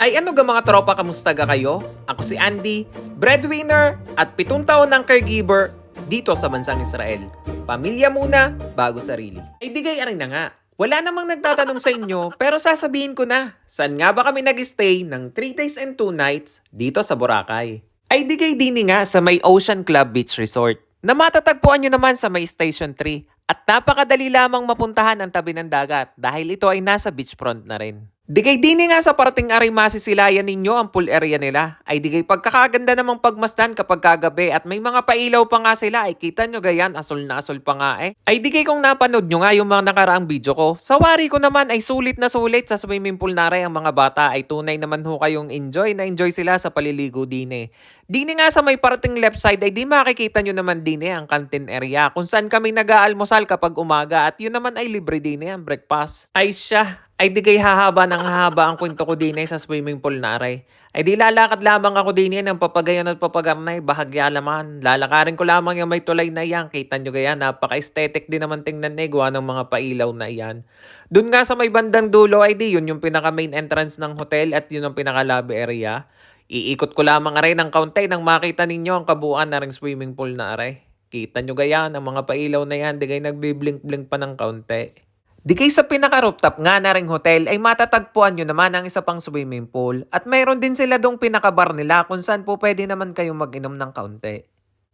Ay ano ga mga tropa, kamusta ga kayo? Ako si Andy, breadwinner at 7 taon ng caregiver dito sa bansang Israel. Pamilya muna, bago sarili. Ay digay aring na nga. Wala namang nagtatanong sa inyo pero sasabihin ko na. Saan nga ba kami nag-stay ng 3 days and 2 nights dito sa Boracay? Ay digay dini nga sa may Ocean Club Beach Resort na matatagpuan nyo naman sa may Station 3 at napakadali lamang mapuntahan ang tabi ng dagat dahil ito ay nasa beachfront na rin. Digay dini nga sa parating aring masisilayan ninyo ang pool area nila ay digay pagkakaganda namang pagmasdan kapag kagabi at may mga pailaw pa nga sila ay kita nyo gayan asul na asul pa nga eh. Ay digay kung napanood nyo nga yung mga nakaraang video ko, sa wari ko naman ay sulit na sulit sa swimming pool na rin ang mga bata ay tunay naman ho kayong enjoy sila sa paliligo dini. Dini nga sa may parating left side ay di makikita nyo naman dini ang canteen area kung saan kami nag-aalmusal kapag umaga at yun naman ay libre dini ang breakfast. Ay siya! Ay di kay hahaba ng hahaba ang kwento ko din sa swimming pool na aray. Ay di lalakad lamang ako din ng papagayon at papagarnay, bahagya laman. Lalakarin ko lamang yung may tulay na yan. Kita nyo gaya, napaka-aesthetic din naman tingnan gawa ng mga pailaw na iyan. Doon nga sa may bandang dulo ay di, yun yung pinaka main entrance ng hotel at yun ang pinaka lobby area. Iikot ko lamang aray ng kaunti nang makita ninyo ang kabuuan na ring swimming pool na aray. Kita nyo gaya, ang mga pailaw na yan, di kayo nagbiblink-blink pa ng kaunti. Di kay sa pinaka-rooftop nga na ring hotel ay matatagpuan nyo naman ang isa pang swimming pool at mayroon din sila dong pinaka-bar nila kung saan po pwede naman kayong mag-inom ng kaunti.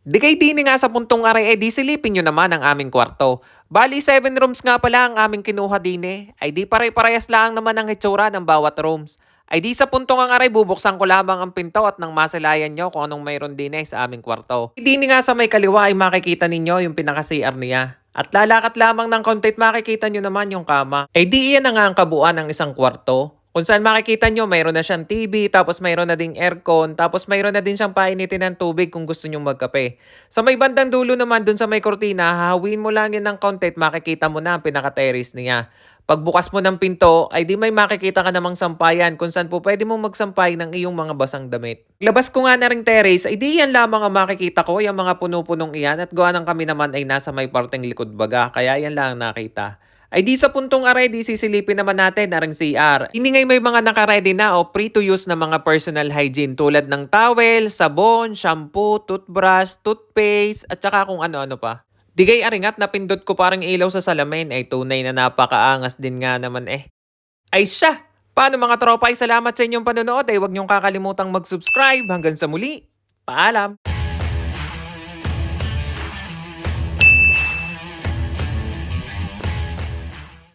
Di kay dini nga sa puntong aray di silipin nyo naman ang aming kwarto. Bali 7 rooms nga pala ang aming kinuha dini ay di pare-parehas lang naman ang hitsura ng bawat rooms. Ay di sa puntong ang aray bubuksan ko lamang ang pinto at nang masilayan nyo kung anong mayroon dini sa aming kwarto. Dini nga sa may kaliwa ay makikita ninyo yung pinaka-CR niya. At lalakat lamang ng konti at makikita nyo naman yung kama. Eh di iyan na nga ang kabuuan ng isang kwarto. Kung saan makikita nyo, mayroon na siyang TV, tapos mayroon na ding aircon, tapos mayroon na din siyang painitin ng tubig kung gusto nyo magkape. Sa may bandang dulo naman, dun sa may kortina, hahawin mo lang yun ng konti at makikita mo na ang pinaka-terrace niya. Pagbukas mo ng pinto, ay di may makikita ka namang sampayan kung saan po pwede mong magsampay ng iyong mga basang damit. Labas ko nga na ring terrace, ay di yan lamang ang makikita ko, yung mga puno-punong iyan at gawa ng kami naman ay nasa may parteng likod baga, kaya yan lang nakita. Ay di sa puntong aray, di sisilipin naman natin na ring CR. Hindi ngay may mga nakaready na o free to use na mga personal hygiene tulad ng towel, sabon, shampoo, toothbrush, toothpaste at saka kung ano-ano pa. Digay aringat napindot ko parang ilaw sa salamin ay tunay na napakaangas din nga naman eh. Ay siya! Paano mga tropa ay salamat sa inyong panonood ay huwag niyong kakalimutang mag-subscribe hanggang sa muli. Paalam!